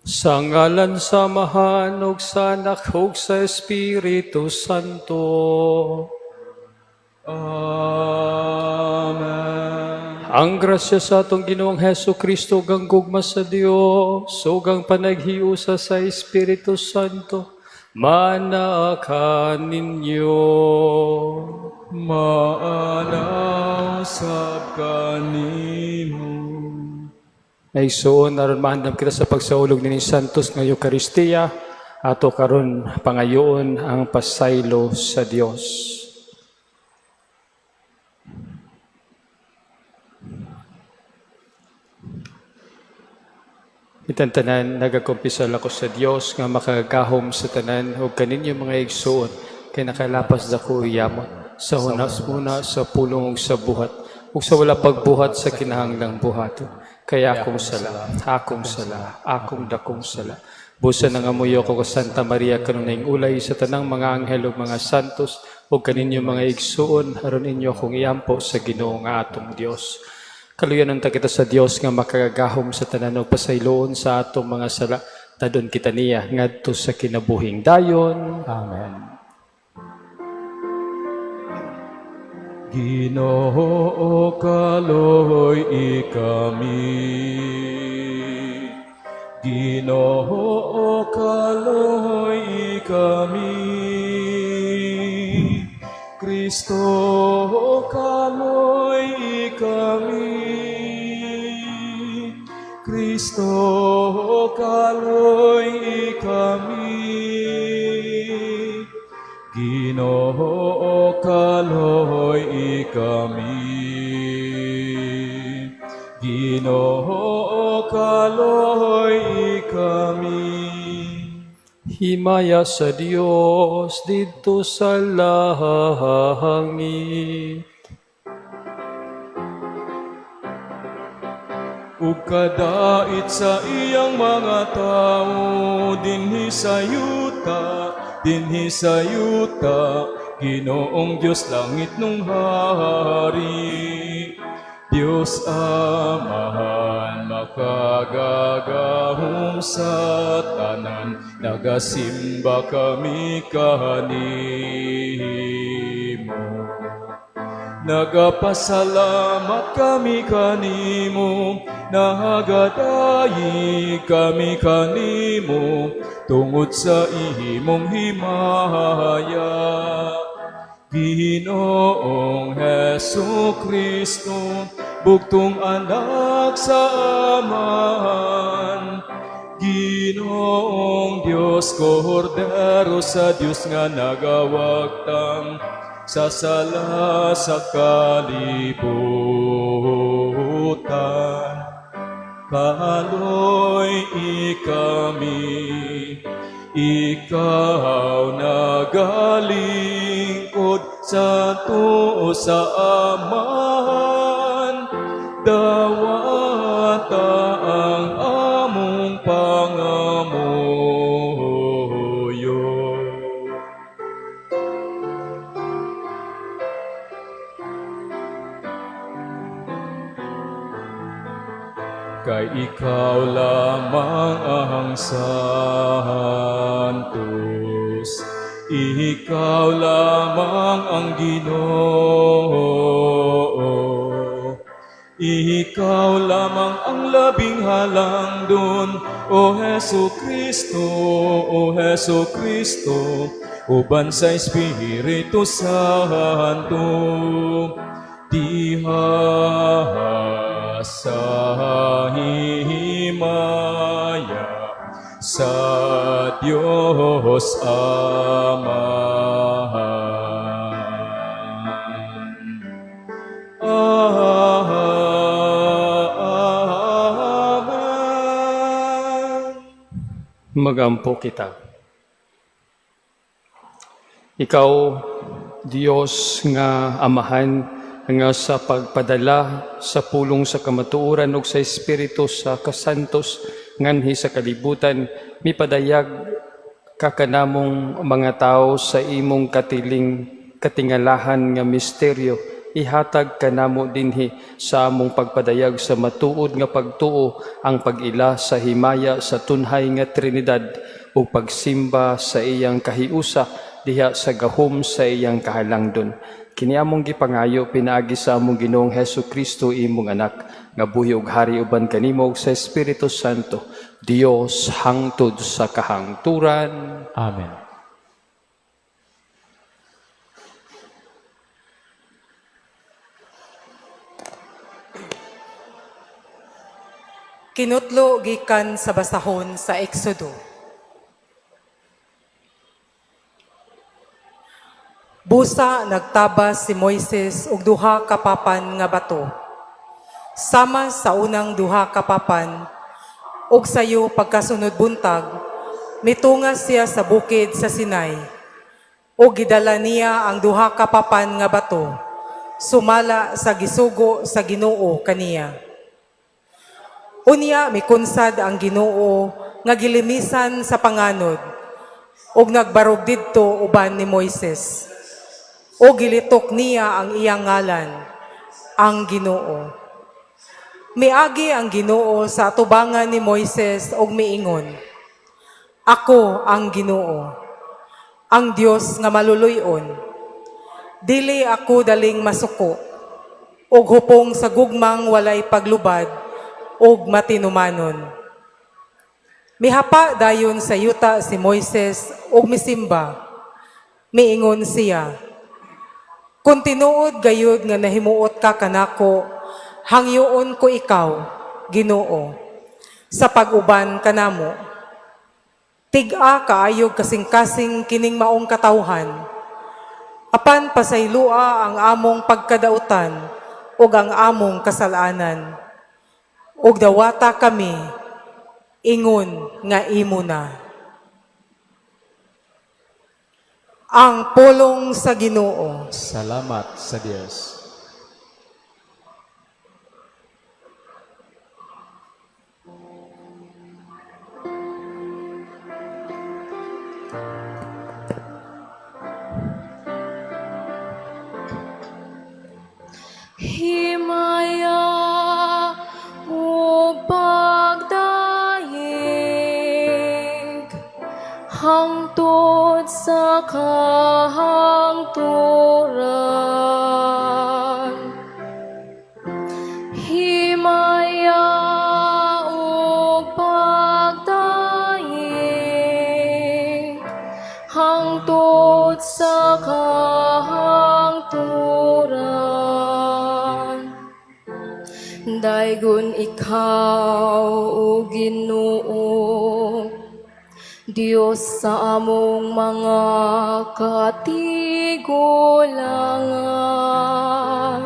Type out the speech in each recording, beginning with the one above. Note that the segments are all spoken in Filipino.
Sa ngalan samahan ug sa Anak ug sa Espiritu Santo. Amen. Ang grasya sa atong Ginoong Hesukristo ang gugma sa Dios ug ang panaghiusa sa Espiritu Santo manaakan ninyo. Maanaw sab kanimo. Naigsuon aron mahandam kita sa pagsaulog ni Santos nga Eucharistia ato karon pangayoon ang pasaylo sa Dios. Itang tanan, nagakumpisal ako sa Dios nga makagahom sa tanan o kaninyo mga igsuon kay nakalapas dako iyamon sa hunas muna sa pulong ug sa buhat ug sa wala pagbuhat sa kinahanglang buhaton. Kaya akong dakong sala. Busa nang amuyo ko Santa Maria kanunay ulay sa tanang mga anghel ug mga santos ug kaninyo mga igsuon aron inyo kong iyampo sa Ginoo nga atong Dios. Kaluyanon ta kita sa Dios nga makagahom sa tanan ug pasayloon sa atong mga sala. Tadon kita niya ngadto sa kinabuhing dayon. Amen. Ginoo kaloy ikami. Ginoo kaloy ikami. Kristo kaloy ikami. Kristo kaloy ikami. Ginoo kaloy ikami. Ginoo kaloy ikami. Himaya sa Dios dito sa langit. Ug kadait sa iyang mga tao dinhi sa yuta, Ginoong Dios langit nung hari. Dios Amahan makagagahom sa tanan, nagasimba kami kanimo. Nagapasalamat kami kanimo, nagadayi kami kanimo, tungod sa imong himaya. Ginoong Hesukristo, bugtong anak sa Amahan. Ginoong Dios, Kordero sa Dios nga nagawagtang sa sala sa kalibutan. Kaloy ikami, ikaw nagalingkod sa tuo sa Amahan. Dawata ang among pangamuyo. Kay ikaw lamang ang santos, ikaw lamang ang Ginoo, ikaw lamang ang labing halangdon, O Hesukristo, uban sa Espiritu Santo, diha sa himaya sa Dios Amahan. Amen. Magampo kita. Ikaw, Dios nga Amahan, nga sa pagpadala sa pulong sa kamatuoran ug sa Espiritu sa kasantos nganhi sa kalibutan, mipadayag kakanamong mga tao sa imong katingalahan nga misteryo ihatag kanamo dinhi sa among pagpadayag sa matuod nga pagtuo ang pag-ila sa himaya sa tunhay nga Trinidad ug pagsimba sa iyang kahiusa diha sa gahom sa iyang kahalangdon. Kini among gipangayo pinaagi sa among Ginoong Hesukristo imong anak nga buhi ug hari uban kanimo ug sa Espiritu Santo, Dios hangtod sa kahangturan. Amen. Kinutlo gikan sa basahon sa Exodo. Busa nagtabas si Moises og duha ka papan nga bato. Sama sa unang duha ka papan, og sayo pagkasunod buntag, mitungas siya sa bukid sa Sinai. O gidala niya ang duha ka papan nga bato, sumala sa gisugo sa Ginoo kaniya. Unya mikunsad ang Ginoo nga gilimisan sa panganod, og nagbarog didto uban ni Moises. O gilitok niya ang iyang ngalan, ang Ginoo. Miagi ang Ginoo sa atubangan ni Moises og miingon, Ako ang Ginoo, ang Dios nga maluluyon. Dili ako daling masuko, og hupong sa gugmang walay paglubad, og matinumanon. Mihapa dayon sa yuta si Moises og misimba. Miingon siya, Kung tinuod gayud nga nahimuot ka kanako, hangyoon ko ikaw, Ginoo, sa pag-uban kanamo. Tig-a kaayog kasing-kasing kining maong katawhan. Apan pasaylua ang among pagkadautan ug ang among kasalanan. Ug dawata kami, ingon nga imo na. Ang pulong sa Ginoo. Salamat sa Diyos. Himaya o pagdaig, hangtod sa kahangturan. Himaya o pagdaig, hangtod sa kahangturan. Daygon ikaw o Ginoo, Diyos sa among mga katigulangan.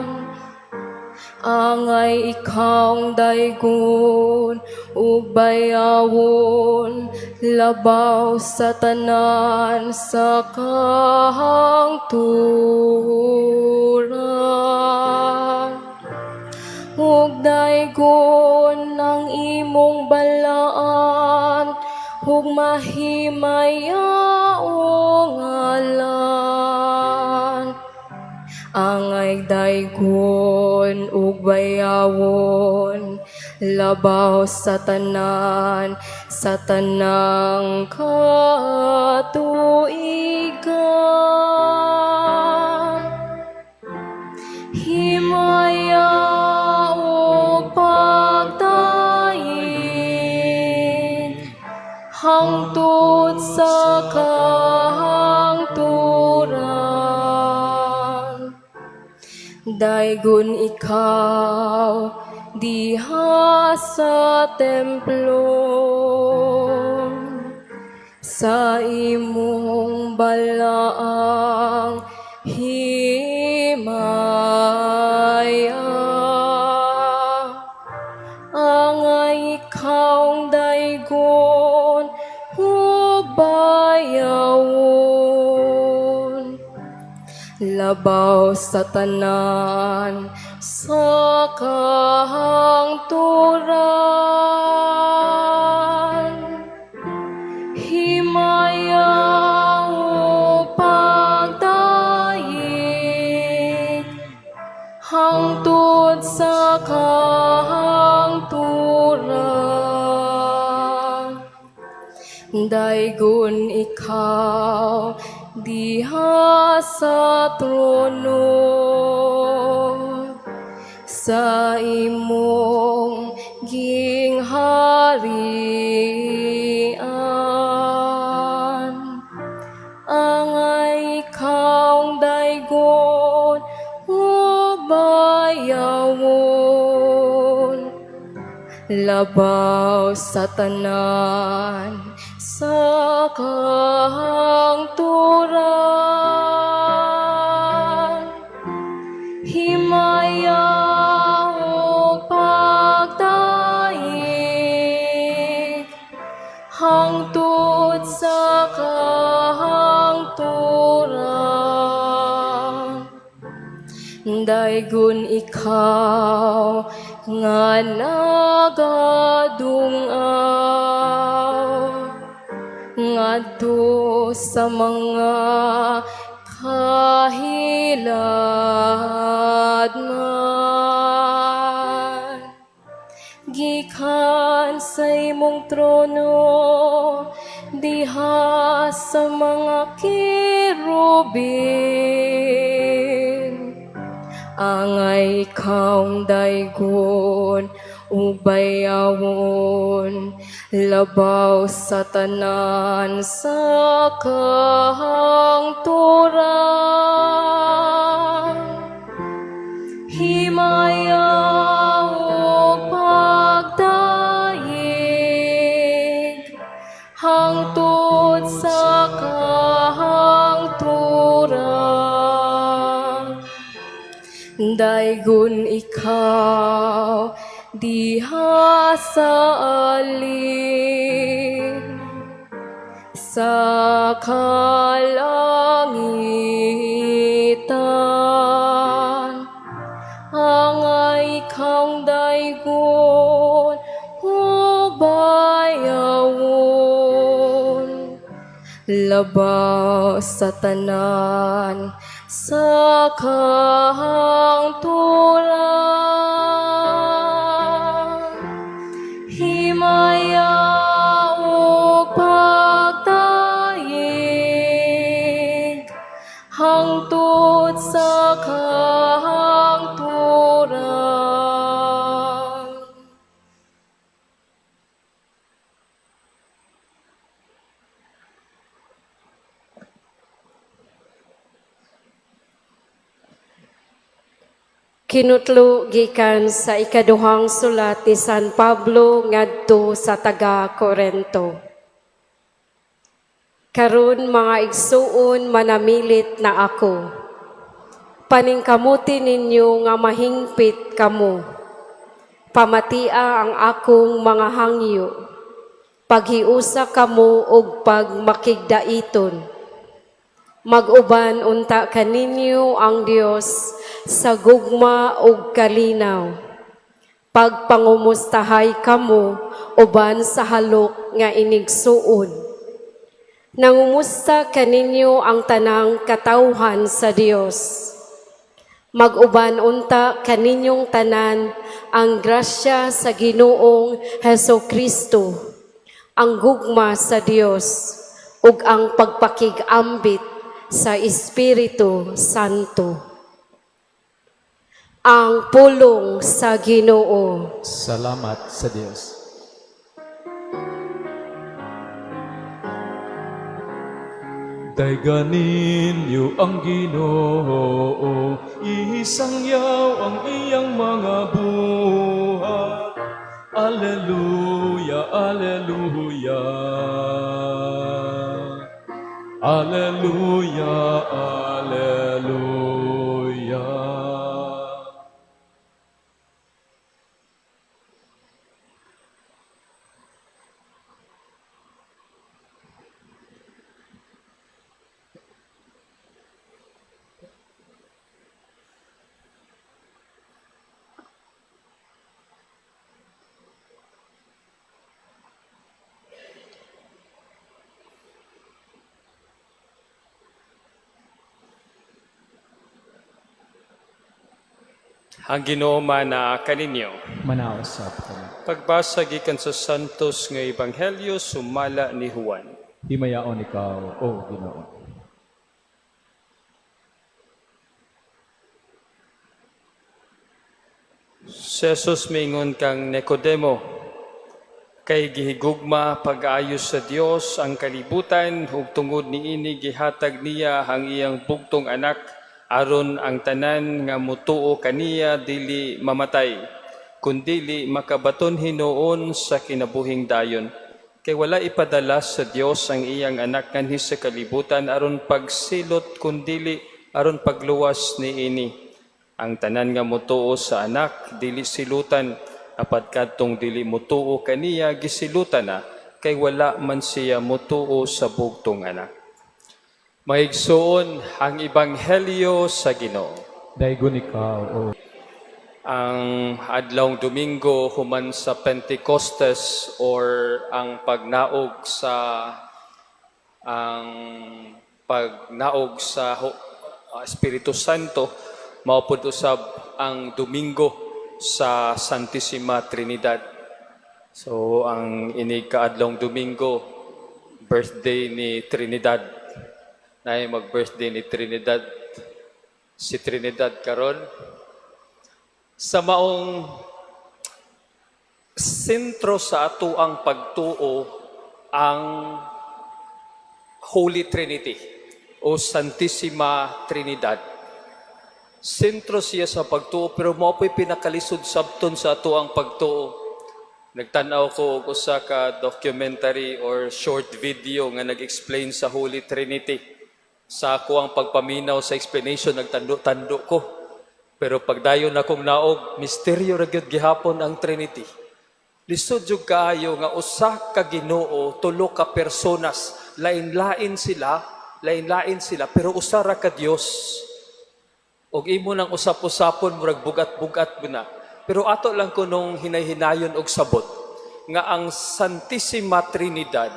Angay ikaw daygon ug bayawon, labaw sa tanan sa kahangturan. Ug daygon ang imong balaan, ug mahimaya o ngalan. Angay daygon ug bayawon, labaw sa tanan sa tanang katuigan. Himaya o pagdaig, hangtod sa kahangturan. Daygon ikaw diha sa templo, sa imong balaang himaya. Angay ikaw daygon hubayawon, labaw sa tanan sa kahangturan. Himaya o pagdaig, sa kahangturan. Daigon ikaw diha sa trono, sa imong gingharian. Angay ikaw daigon ug bayawon, labaw sa tanan sa kahangturan. Himaya o pagdaig hangtod sa kahangturan. Daigon ikaw nga nagadungaw ngadto sa mga kahiladman. Gikan sa imong trono diha sa mga kirubin. Angay ikaw daigon ug bayawon, labaw sa tanan sa kahangturan. Himaya o pagdaig hangtod sa kahangturan. Daigon ikaw diha sa alin, sa kalangitan. Angay ikaw daigon ug bayawon, labaw sa tanan sa kahangturan. Himaya o pagdaig hangtod sa kahangturan. Kinutlo gikan sa ikaduhang sulat ni San Pablo ngadto sa taga-Korento. Karon mga igsuon manamilit na ako. Paningkamuti ninyo nga mahingpit kamo. Pamatia ang akong mga hangyo. Paghiusa kamo og pagmakigdaiton. Mag-uban unta kaninyo ang Dios sa gugma ug kalinaw. Pagpangumustahay kamo uban sa halok nga inigsuon. Nangumusta kaninyo ang tanang katawhan sa Dios. Mag-uban unta kaninyong tanan ang grasya sa Ginoong Hesukristo, ang gugma sa Dios ug ang pagpakig-ambit sa Espiritu Santo. Ang pulong sa Ginoo. Salamat sa Diyos. Dayganin niyo ang Ginoo, isangyaw ang iyang mga buhat. Alleluia, alleluia. Alleluia, alleluia. Ang Ginoo mana kaninyo. Manaosap kami. Pagbasa gikan sa Santos nga Ebanghelyo sumala ni Juan. Himayaon ikaw, O Ginoo. Si Jesus mingon kang Nicodemo, kay gihigugma pag-ayos sa Dios ang kalibutan ug tungod niini gihatag niya ang iyang bugtong anak aron ang tanan nga mutuo kaniya dili mamatay kundili makabaton hinuon sa kinabuhing dayon. Kay wala ipadala sa Dios ang iyang anak nganhi sa kalibutan aron pagsilot kundili aron pagluwas niini. Ang tanan nga mutuo sa anak dili silutan, apat kadtong dili mutuo kaniya gisilutan na kay wala man siya mutuo sa bugtong anak. Maigsuon ang Ebanghelyo sa Ginoo. Daigon ikaw, O Ang adlawng Domingo human sa Pentecostes or ang pagnaog sa Espiritu Santo maupod usab ang Domingo sa Santissima Trinidad. So ang ini kaadlong Domingo birthday ni Trinidad. Nay mag-birthday ni Trinidad. Si Trinidad karon sa maong sentro sa ato ang pagtuo ang Holy Trinity o Santissima Trinidad. Sentro siya sa pagtuo pero mao po'y pinakalisod sabton sa ato ang pagtuo. Nagtanaw ko og usa ka documentary or short video nga nag-explain sa Holy Trinity. Sa ako ang pagpaminaw sa explanation nagtando-tando ko. Pero pagdayon akong naog, misteryo ra gyud gihapon ang Trinity. Lisod jud kaayo nga usa ka Ginoo, tulo ka personas, lain-lain sila pero usa ra ka Dios. Og imo nang usap-usapon murag bugat-bugat mo na. Pero ato lang ko nung hinay-hinayon og sabot nga ang Santissima Trinidad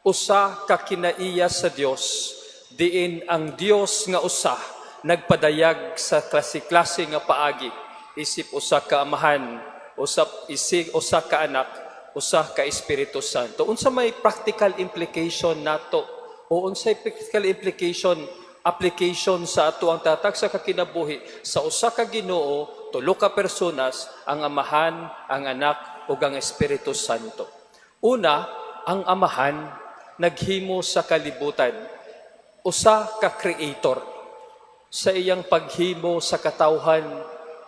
usa ka kinaiya sa Dios diin ang Dios nga usa nagpadayag sa klase-klase nga paagi isip usa ka amahan usa ka anak usa ka Espiritu Santo. Unsa may practical implication nato o unsay practical application sa ato ang tatag sa kakinabuhi sa usa ka Ginoo, tulo ka personas, ang amahan, ang anak ug ang Espiritu Santo. Una, ang amahan naghimo sa kalibutan. Usa ka creator. Sa iyang paghimo sa katawhan,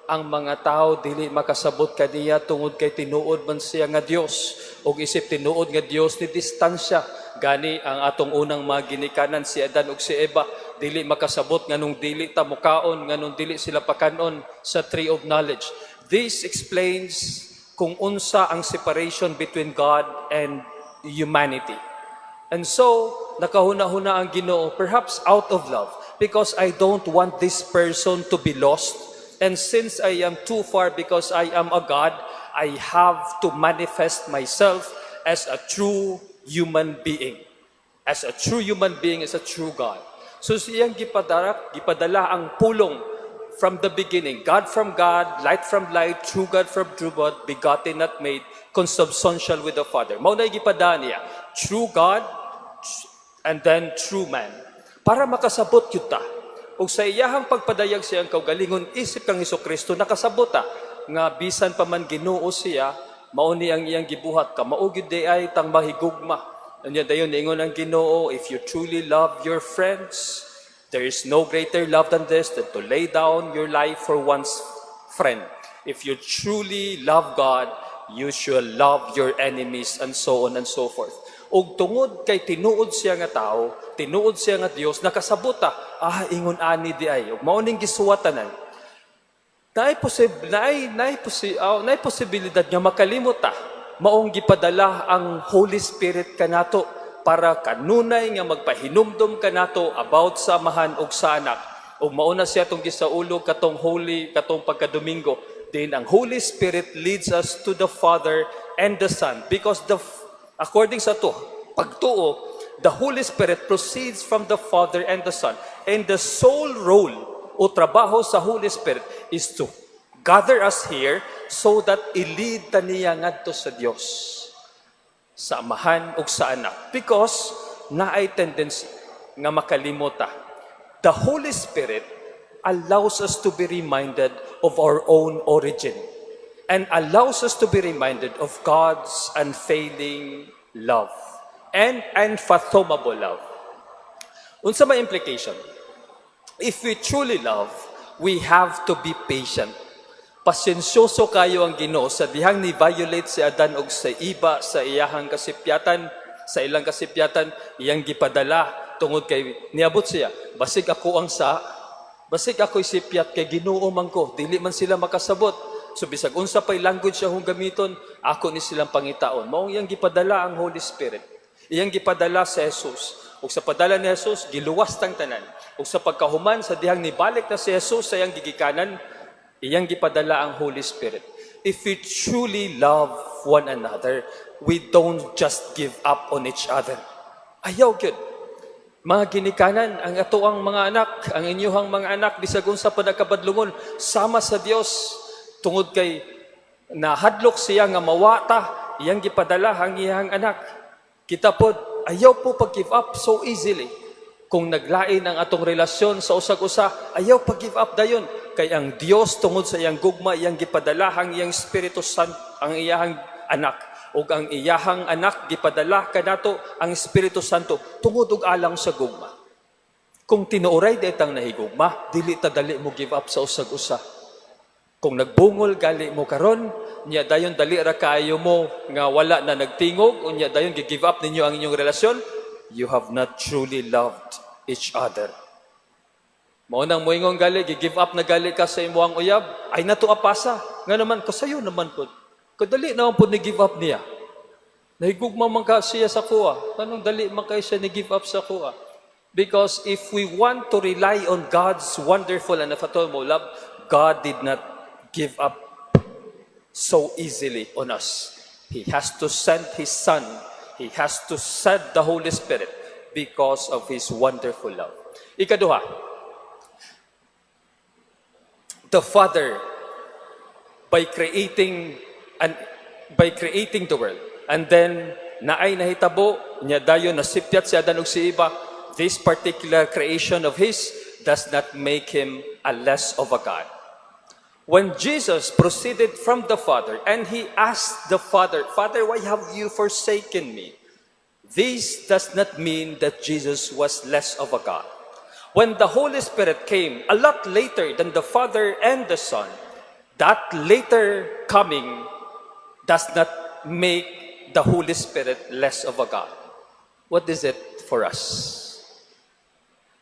ang mga tao dili makasabot kaniya tungod kay tinuod man siya nga Dios. Og isip tinuod nga Dios ni distansya. Gani ang atong unang mga ginikanan si Adan ug si Eva dili makasabot nganong dili ta mukaon nganong dili sila pakanon sa tree of knowledge. This explains kung unsa ang separation between God and humanity. And so, nakahuna-huna ang Ginoo, perhaps out of love, because I don't want this person to be lost. And since I am too far because I am a God, I have to manifest myself as a true human being. As a true human being, as a true God. So siyang gipadala ang pulong from the beginning. God from God, light from light, true God from true God, begotten not made, consubstantial with the Father. Mao na gipadala niya. True God, and then true man. Para makasabot yuta. Ug sa iyahang pagpadayag siyang kaugalingon isip kang Hesukristo nakasabot ta nga bisan pa man Ginoo siya mao ni ang iyang gibuhat ka mao gyud ay tang mahigugma. Anya dayon ingon ang Ginoo, if you truly love your friends, there is no greater love than this, than to lay down your life for one's friend. If you truly love God, you should love your enemies, and so on and so forth. Og tungod kay tinuod siya nga tao, tinuod siya nga Dios, nakasabot ta, ingon ani di ay. Og mao ning gisuwatanan. Naay posibilidad nga makalimot ta. Maong gipadala ang Holy Spirit kanato para kanunay nga magpahinumdom kanato about sa amahan ug sa anak. Ug mao na siya tong gisaulog katong pagkadomingo. Then ang Holy Spirit leads us to the Father and the Son because according sa pagtuo, the Holy Spirit proceeds from the Father and the Son. And the sole role o trabaho sa Holy Spirit is to gather us here so that i-lead ta niya ngadto sa Dios, sa amahan ug sa anak, because naay tendency nga makalimota. The Holy Spirit allows us to be reminded of our own origin and allows us to be reminded of God's unfailing love and unfathomable love. Unsa may implication? If we truly love, we have to be patient. Pasensyoso kayo ang Ginoo sa dihang ni-violate si Adan og sa iba sa iyahang kasipyatan, sa ilang kasipyatan, iyang gipadala tungod kay niabot siya. Basig ako ang basig ako'y sipyat kay Ginoo man ko, dili man sila makasabot. So bisag unsa pay language siya hong gamiton, ako ni silang pangitaon. Maong iyang gipadala ang Holy Spirit. Iyang gipadala sa Jesus. Ug sa padala ni Jesus, giluwas tang tanan. Ug sa pagkahuman sa dihang nibalik na si Jesus sa iyang gigikanan, iyang gipadala ang Holy Spirit. If we truly love one another, we don't just give up on each other. Ayaw gyud. Mga ginikanan, ang atoang mga anak, ang inyuhang mga anak, bisag unsa pa nagkabadlungon, sama sa Dios, tungod kay nahadlok siya nga mawata, iyang gipadala ang iyang anak. Kita pod, ayaw po pag-give up so easily. Kung naglain ang atong relasyon sa usag-usa, ayaw pag-give up dayon. Kay ang Dios tungod sa iyang gugma, iyang gipadala ang iyang Espiritu Santo, ang iyang anak. O ang iyahang anak, gipadala kanato ang Espiritu Santo tungod og alang sa gugma. Kung tinuoray detang nahigugma, dili ta dali mo give up sa usag-usa. Kung nagbungol gali mo karon, nya dayon dali ra kaayo mo nga wala na nagtingog, unya dayon gi-give up ninyo ang inyong relasyon, you have not truly loved each other. Mao nang moingon gali, gi-give up na gali ka sa imuang uyab, ay nato apasa. Nga naman kasayo naman pod. Kadali naman po ni-give up niya. Nahigugma man ka siya sa kuha. Anong dali man kayo siya ni-give up sa kuha? Because if we want to rely on God's wonderful and unfathomable love, God did not give up so easily on us. He has to send His Son. He has to send the Holy Spirit because of His wonderful love. Ikaduha, the Father, by creating the world, and then naay nahitabo nya dayon nasipyat si Adan ug si Eva, this particular creation of his does not make him a less of a God. When Jesus proceeded from the Father and he asked the Father, "Father, why have you forsaken me?" This does not mean that Jesus was less of a God. When the Holy Spirit came a lot later than the Father and the Son, that later coming does not make the Holy Spirit less of a God. What is it for us?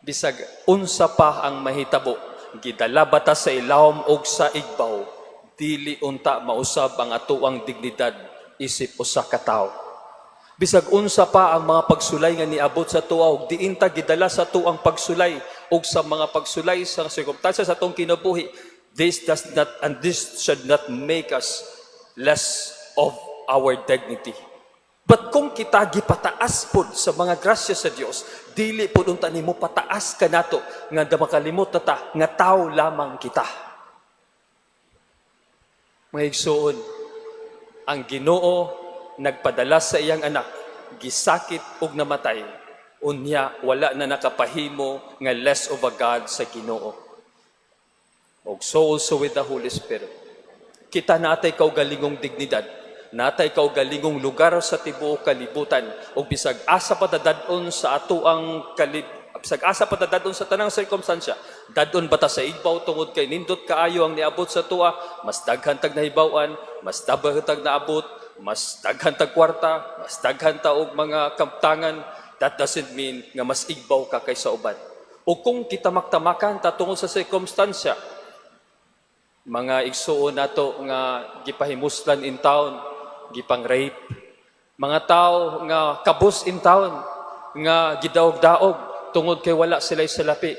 Bisag unsa pa ang mahitabo, gidala bata sa ilawom og sa igbaw, dili unta mausab ang atuang dignidad isip usa ka tawo. Bisag unsa pa ang mga pagsulay nga niabot sa tuwa ug diin ta gidala sa tuang pagsulay ug sa mga pagsulay sa sirkumstansya sa atong kinabuhi, this should not make us less of our dignity. But kung kita gipataas pod sa mga grasya sa Dios, dili pod unta nimo pataas kanato nga makalimot ta nga tawo lamang kita. Mga igsoon, ang Ginoo nagpadala sa iyang anak, gisakit ug namatay, unya wala na nakapahimo nga less of a God sa Ginoo. Og so also with the Holy Spirit. Kita natay kaugalingong dignidad, natay kaugalingong lugar sa tibuok kalibutan, ug bisag asa patadadon sa atuang bisag asa patadadon sa tanang sirkumstansya, dadon bata sa igbaw tungod kay nindot kaayo ang niabot sa tuwa, mas daghan tag nahibaw-an, mas daghan tag naabot, mas daghan tag kwarta, mas daghan ta og mga kamtangan. That doesn't mean nga mas igbaw ka kaysa uban. O kung kitamak-tamakan ta tungod sa sirkumstansya, mga igsuon nato nga gipahimuslan in town, gipang rape, mga tao nga kabus in town, nga gidaog-daog tungod kay wala sila'y salapi.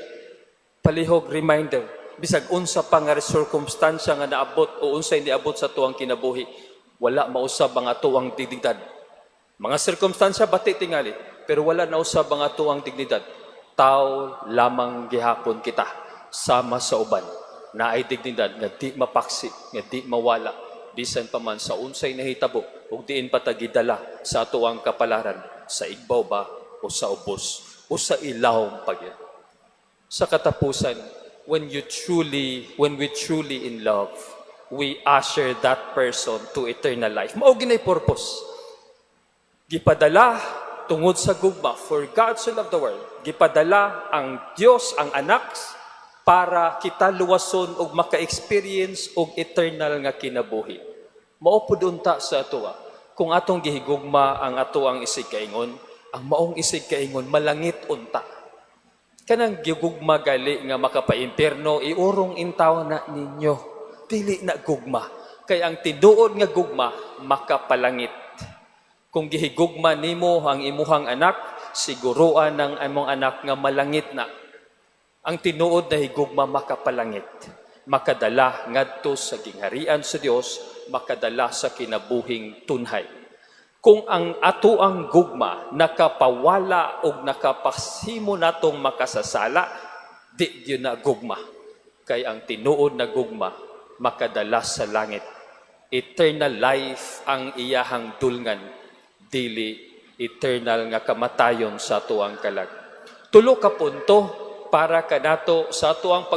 Palihog reminder, bisag unsa pa nga circumstansya nga naabot o unsay niabot sa tuang kinabuhi, wala mausab ang atuang dignidad. Mga circumstansya bati tingali, pero wala na usab ang atuang dignidad. Tao lamang gihapon kita, sama sa uban. naay dignidad nga di mapaksi, nga di mawala, bisan pa man sa unsay nahitabo, ug diin patagidala sa atuang kapalaran, sa igbaw ba o sa ubos, o sa ilawom pagyan. Sa katapusan, when we truly in love, we usher that person to eternal life. Mao ginay purpose. Gipadala tungod sa gugma, for God so loved the world, gipadala ang Dios, ang anak, para kita luwason og maka-experience og eternal nga kinabuhi. Mao pud unta sa atoa. Kung atong gihigugma ang atoang isig kaingon, ang maong isig kaingon malangit unta. Kanang gigugma gali nga makapaimpierno, iurong intaw na ninyo. Dili na gugma. Kay ang tinuod nga gugma makapalangit. Kung gihigugma nimo ang imuhang anak, siguruan ng among anak nga malangit na. Ang tinuod na higugma makapalangit, makadala ngadto sa gingharian sa Dios, makadala sa kinabuhing tunhay. Kung ang atoang gugma nakapawala o nakapasimo natong makasasala, di yun na gugma. Kay ang tinuod na gugma makadala sa langit. Eternal life ang iyahang dulngan, dili eternal nga kamatayon sa atuang kalag. Tulo ka punto para kanato sa atuang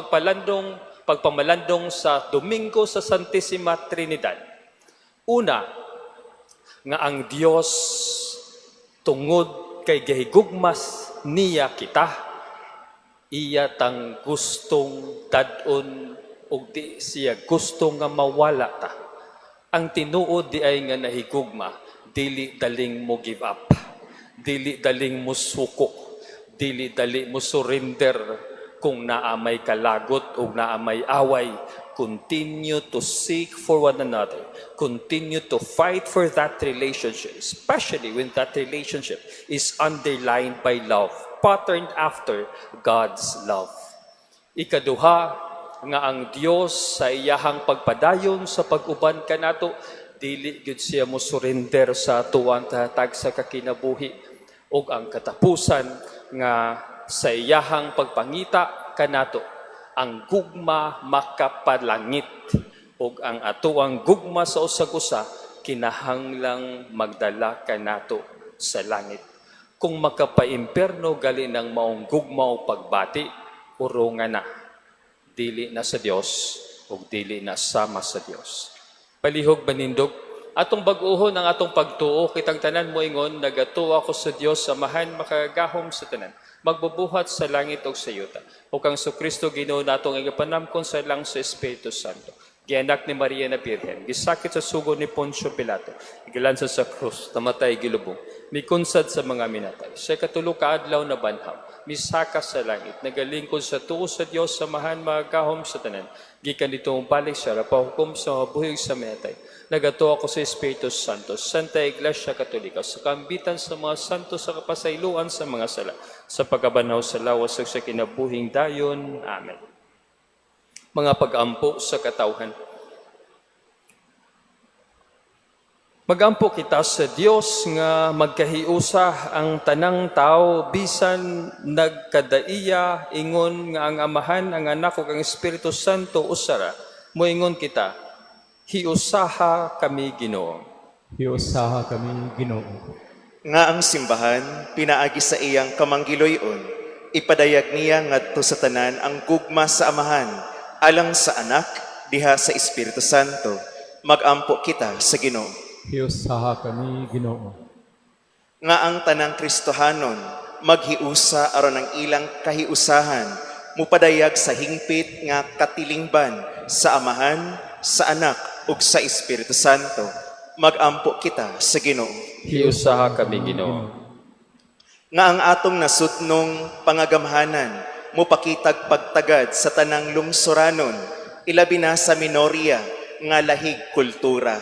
pagpamalandong sa Domingo sa Santissima Trinidad. Una, nga ang Dios tungod kay gahigugmas niya kita, iya tang gustong dadon o di siya gustong nga mawala ta. Ang tinuod di ay nga nahigugma, dili daling mo give up, dili daling mo suko, dili dali mo surrender kung naamay kalagot o naamay away. Continue to seek for one another. Continue to fight for that relationship, especially when that relationship is underlined by love, patterned after God's love. Ikaduha, nga ang Dios sa iyahang pagpadayon sa pag-uban kanato, dili gyud siya mo surrender sa atuang tatag sa kakinabuhi, ug ang katapusan nga sa iyahang pagpangita kanato, ang gugma makapalangit, ug ang atuang gugma sa usag-usa kinahanglang magdala kanato sa langit. Kung makapaimperno gali ng maong gugma o pagbati, urungan na, dili na sa Dios ug dili na sama sa Dios. Palihog banindog, atong bag-uhon ang atong pagtuo, kitang tanan mo ingon, nagatuo ako sa Dios, samahan makagahom sa tanan, magbubuhat sa langit o sa yuta. O kang Kristo Ginoo natong igapanamkon sa lang sa Espiritu Santo. Gianak ni Maria na Birhen, gisakit sa sugo ni Poncio Pilato, igilansa sa krus, namatay gilubong, mikunsad sa mga minatay. Sa katulo ka adlaw na banhaw, misaka sa langit, nagalingkod sa tuo sa Dios, samahan magahom sa tanan. Gikan ditong balik sa rapahukom sa mabuhig sa minatay. Nagato ako sa Espiritu Santo, Santa Iglesia Katolika, sa kambitan sa mga santo sa kapasayloan sa mga sala, sa pagkabanaw sa lawas sa kinabuhing dayon. Amen. Mga pag-ampo sa katawhan. Magampo kita sa Dios nga magkahiusa ang tanang tao bisan nagkadaiya ingon nga ang Amahan, ang Anak ug ang Espiritu Santo usara. Moingon kita, hiusaha kami Ginoo. Hiusaha kami Ginoo. Nga ang simbahan pinaagi sa iyang kamanggiloyon, ipadayag niya ngadto sa tanan ang gugma sa Amahan, alang sa Anak diha sa Espiritu Santo. Magampo kita sa Ginoo. Hiusaha kami Ginoo. Nga ang tanang Kristohanon maghiusa aron ang ilang kahiusahan, mupadayag sa hingpit nga katilingban sa Amahan, sa Anak ug sa Espiritu Santo. Magampo kita sa Ginoo. Hiusaha kami Ginoo. Nga ang atong nasudnong pangagamhanan mupakitag pagtagad sa tanang lungsoranon, ilabi na sa minorya nga lahig kultura.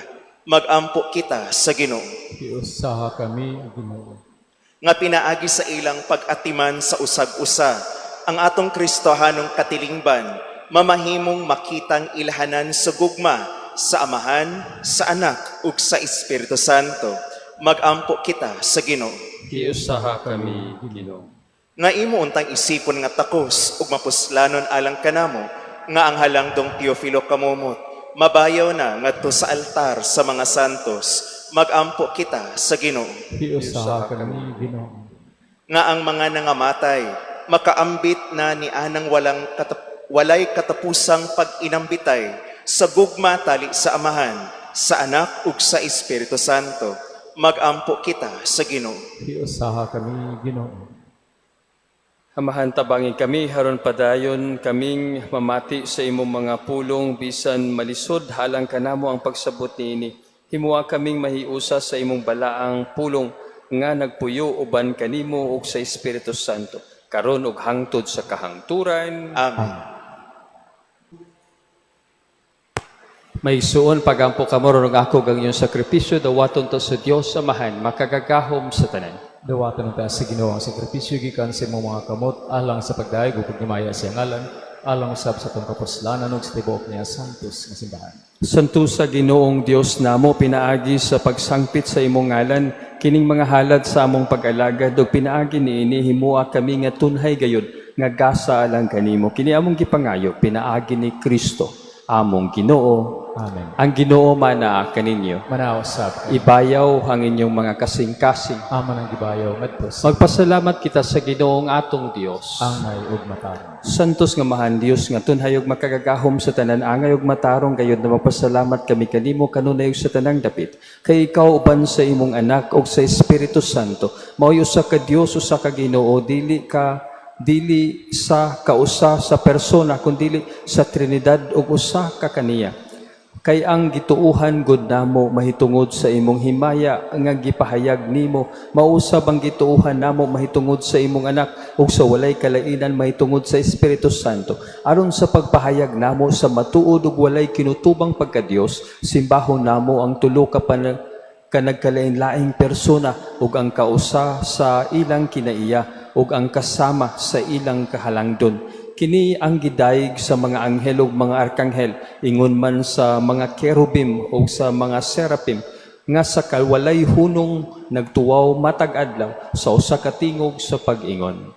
Magampo kita sa Ginoo. Hiusaha kami Ginoo. Nga pinaagi sa ilang pag-atiman sa usag-usa, ang atong Kristohanong katilingban, mamahimong makitang ilhanan sa gugma, sa Amahan, sa Anak, ug sa Espiritu Santo. Magampo kita sa Ginoo. Hiusaha kami Ginoo. Nga imo untang isipon nga takos ug mapuslanon alang kanamo, nga ang halangdong Teofilo kamumot, mabayaw na ngadto sa altar sa mga santos, magampo kita sa Ginoo. Hiusaha kami, Ginoo. Nga ang mga nangamatay, makaambit na ni anang walay katapusang pag-inambitay, sa gugma tali sa Amahan, sa Anak ug sa Espiritu Santo, magampo kita sa Ginoo. Hiusaha kami, Ginoo. Amahan tabangin kami, haron padayon kaming mamati sa imong mga pulong, bisan malisod, halang kanamo ang pagsabot niini. Himuha kaming mahiusa sa imong balaang pulong, nga nagpuyo uban kanimo ug sa Espiritu Santo, karon ug hangtod sa kahangturan. Amen. May suon pagampo kamo ron ako gang iyong sakripisyo, dawaton to sa Dios Amahan, makagagahom sa tanan. Dawatan ng taas sa Ginoo ang sakripisyo gikan sa imong mga kamot, alang sa pagdaig ug pagmaya sa ngalan, alang usab sa tong kapuslanan ug sa tibuok niya santos nga simbahan. Santo sa Ginoong Dios namo, pinaagi sa pagsangpit sa imong ngalan, kining mga halad sa among pag-alagad ug pinaagi niini himuha kami nga tunhay gayud nga gasa alang kanimo. Kini among gipangayo, pinaagi ni Kristo among Ginoo. Amen. Ang Ginoo mana kaninyo. Manausap, Ibayaw ang inyong mga kasing-kasing. aman ang gibayaw ngadto sa Magpasalamat kita sa Ginoong atong Dios. ang may ug matarong. Santos nga mahan Dios nga tunhay ug makagagahom sa tanan, angay ug matarong gayud na magpasalamat kami kanimo kanunay ug sa tanang dapit. Kay ikaw uban sa imong anak ug sa Espiritu Santo, maoy usa ka Dios, usa ka Ginoo, dili sa kausa sa persona kundi sa Trinidad ug usa ka kaniya. Kay ang gituuhan gud namo mahitungod sa imong himaya nga gipahayag nimo, mausab ang gituuhan namo mahitungod sa imong anak ug sa walay kalainan mahitungod sa Espiritu Santo, aron sa pagpahayag namo sa matuod ug walay kinutubang pagka-Dios, simbahon namo ang tulo ka nagkalain-laing persona ug ang kausa sa ilang kinaiya ug ang kasama sa ilang kahalangdon. Kini ang gidayeg sa mga anghel ug mga arkanghel, ingon man sa mga kerubim ug sa mga serapim, nga sa kalwalay hunong nagtuwaw matag adlaw sa usa ka tingog sa pag-ingon.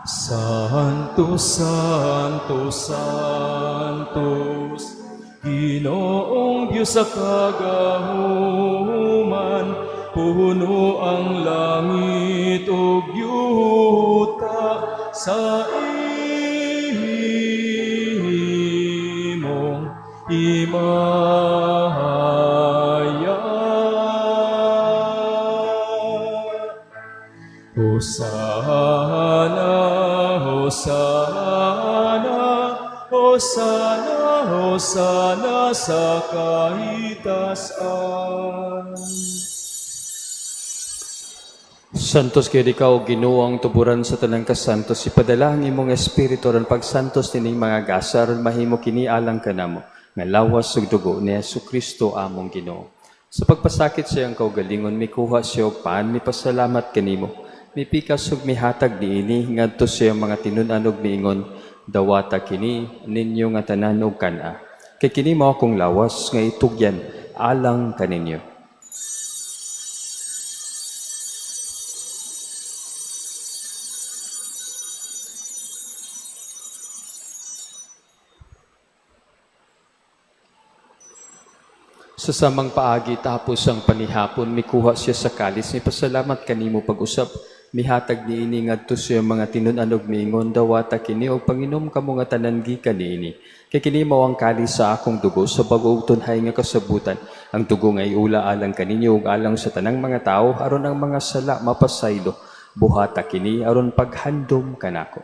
Santos, Santos, Santos, Ginoong Diyos sa kagahuman, puno ang langit ug yuta sa imong imaya. Hosana, Hosana, Hosana, Hosana sa kahitasan. Santos kayo ikaw, Ginoo, ang tuburan sa tanang kasantos, ipadala ang imong espiritu ron pagsantos nining mga gasa ron mahimo kini alang kanamo nga lawas ug dugo ni Jesucristo among Ginoo. Sa pagpasakit sa iyang kaugalingon, mikuha siya og paan, mipasalamat kanimo, mipikas ug mihatag niini ngadto sa iyang mga tinun-an ug miingon, dawata kini ninyo nga tanan ug kana. Kay kini mao akong lawas nga itugyan alang kaninyo. Sa samang paagi tapos ang panihapon, mikuha siya sa kalis, may pasalamat kanimo pag-usap, mihatag niini ngadto siya mga tinun-an ug miingon, dawata kini og panginom kamo nga tanan gikan niini. Kay kini mao ang kalis sa akong dugo sa bag-ong tunhay nga kasabutan. Ang dugo nga iula alang kaninyo ug alang sa tanang mga tao aron ang mga sala mapasaylo. Buhata kini aron paghandom kanako.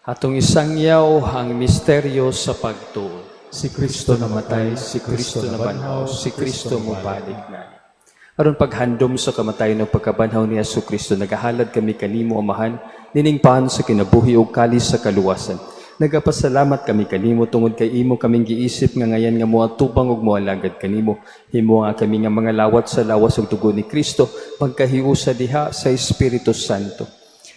Atong isangyaw ang misteryo sa pagtuo. Si Kristo namatay, Si Kristo nabanhaw, si Kristo mubalik na. Aron paghandom sa kamatayon ng pagkabanhaw ni Jesucristo, nagahalad kami kanimo, Amahan, niningpahan sa kinabuhi ug kalis sa kaluwasan. Nagapasalamat kami kanimo tungod kay imo kaming giisip nga ngayan nga moatubang ug moalagad kanimo. Himo nga kami nga mga lawat sa lawas ug dugo ni Kristo, pagkahiusa diha sa Espiritu Santo.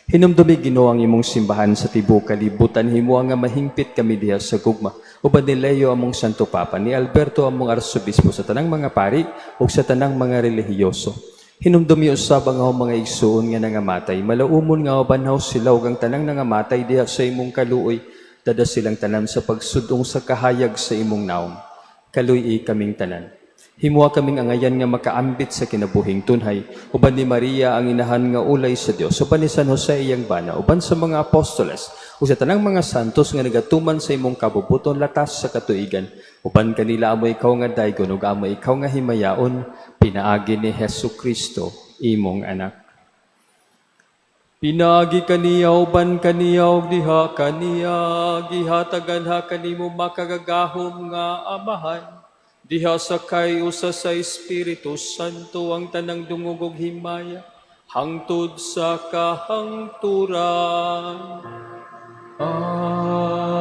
Hinumdumi Ginoo ang imong simbahan sa tibuok kalibutan, himuang nga mahingpit kami diha sa gugma. Uban ni Leo among Santo Papa, ni Alberto among Arsobispo, sa tanang mga pari ug sa tanang mga relihiyoso. Hinumdumi usab ang mga igsuon nga nangamatay, malaumon nga banhaw sila ug ang tanang nangamatay diha sa imong kaluoy, dada silang tanan sa pagsudong sa kahayag sa imong naong. Kaluy kaming tanan. Himua kaming angayan nga makaambit sa kinabuhing tunhay, uban ni Maria ang inahan nga ulay sa Dios, uban ni San Jose iyang bana, uban sa mga apostoles, ug sa tanang mga santos nga nagatuman sa imong kabubuton latas sa katuigan, uban kanila amo ikaw nga daygon ug amo ikaw nga himayaon, pinaagi ni Hesukristo imong anak. Pinaagi kaniya uban kaniya ug diha kaniya, gihatagan ha kanimo makagagahom nga amahan. Diha sa kay usa sa Espiritu Santo ang tanang dungog ug himaya hangtod sa kahangturan. Amen.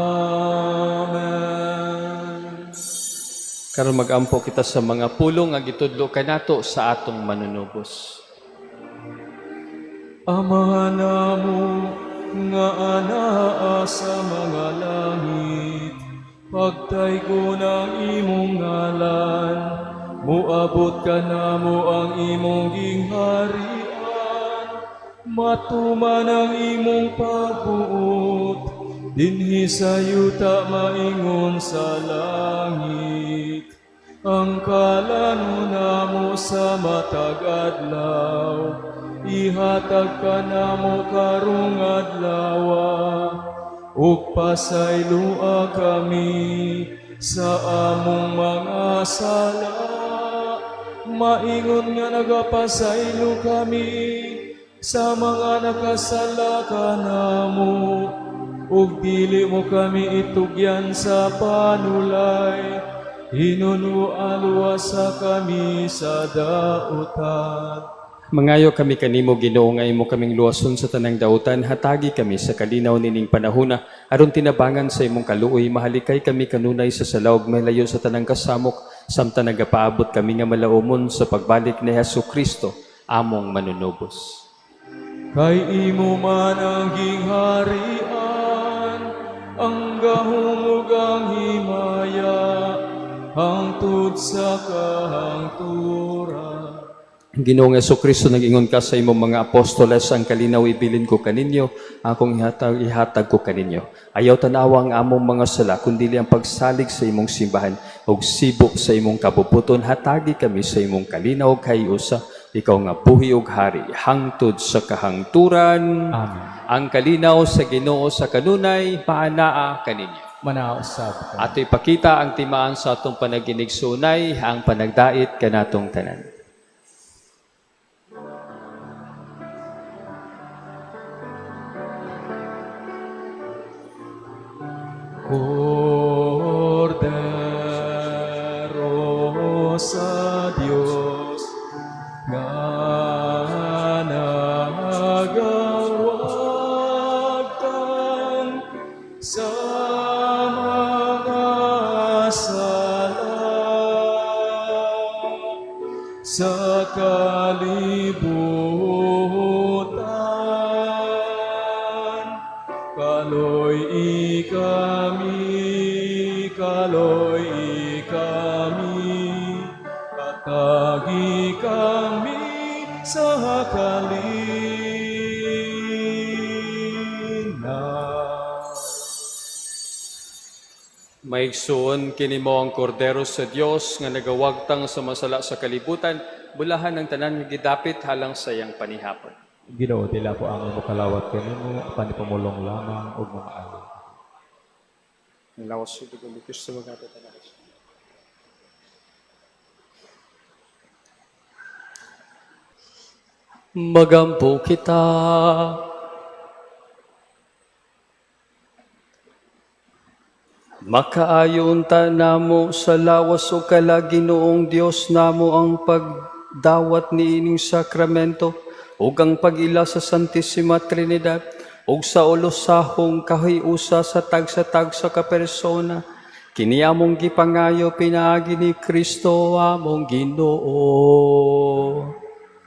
Karon magampo kita sa mga pulong nga gitudlo kanato sa atong manunubos. Ama namo nga anaa sa mga langit, pagtaygo ng imong ngalan, muabot ka namo ang imong gingharian, matuman ang imong pagbuot, dinhi sa yuta maingon sa langit. Ang kalano namo sa matag adlaw, ihatag ka namo karong adlawa, ug pasaylua kami sa among mga sala, maingon nga nagapasaylo kami sa mga nakasala kanamo, ug dili mo kami itugyan sa panulay, hinunualwa kami sa dautan. Mangayo kami kanimo Ginoo nga imo kaming luwason sa tanang dautan, hatagi kami sa kalinaw nining panahona, aron tinabangan sa imong kaluoy, mahalikay kami kanunay sa salaog, malayo sa tanang kasamok, samtang nagapaabot kami nga malaumon sa pagbalik ni Hesukristo, among manunubos. Kay imo man ang gingharian, ang gahumog ang himaya, hangtod sa kahangturan. Ginoong Hesukristo, nag-ingon ka sa imong mga apostoles, ang kalinaw ibilin ko kaninyo, akong ihatag ko kaninyo. Ayaw tanawa ang among mga sala, kundili ang pagsalig sa imong simbahan, ug sibok sa imong kabubuton, hatagi kami sa imong kalinaw kay usa, ikaw nga buhi ug hari, hangtod sa kahangturan. Amen. Ang kalinaw sa Ginoo sa kanunay, paanaa kaninyo. Manausab ka. Ato ipakita ang timaan sa atong panaginig sunay, ang panagdait kanatong tanan. Cordero sa Dios, nga nagawagtan sa mga sala, sa kalibutan, kaloy kami, katagi kami sa kalina. Maigsoon kini mo ang kordero sa Dios nga nagawagtang sa masala sa kalibutan, bulahan ng tanan nga gidapit halang sa iyang panihapon. Ginoo, tila po ang imo kalawat kanimo, panipumulong lamang ug mga alay. Ang lawas sa dugo ni Kristo magkatatanan. Magampo kita. Makaayon ta namo sa lawas o kala Ginoong Dios namo ang pagdawat ni ining sakramento ug ang pag-ila sa Santissima Trinidad ug sa ulosahong kahiusa sa tagsa-tagsa ka persona, kini among gipangayo pinaagi ni Kristo among Ginoo.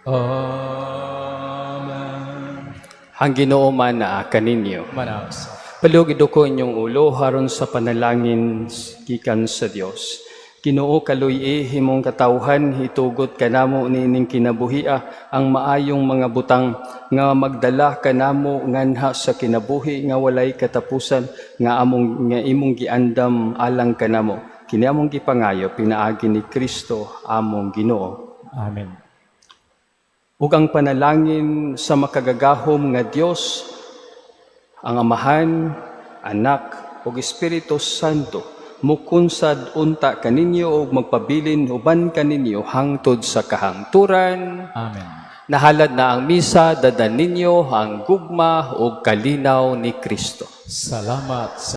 Amen. Ang Ginoo man naa kaninyo. Manaos. Palugid ko inyong ulo haron sa panalangin gikan sa Dios. Ginoo kaluy himong katawhan hitugot kanamo nining kinabuhia ang maayong mga butang nga magdala kanamo nganha sa kinabuhi nga walay katapusan nga imong giandam alang kanamo. Kini among gipangayo pinaagi ni Kristo among Ginoo. Amen. Ug ang panalangin sa makagagahom nga Dios, ang Amahan, Anak, ug Espiritu Santo, mukunsad unta kaninyo ug magpabilin uban kaninyo hangtod sa kahangturan. Amen. Nahalad na ang misa, dadan ninyo ang gugma ug kalinaw ni Kristo. Salamat sa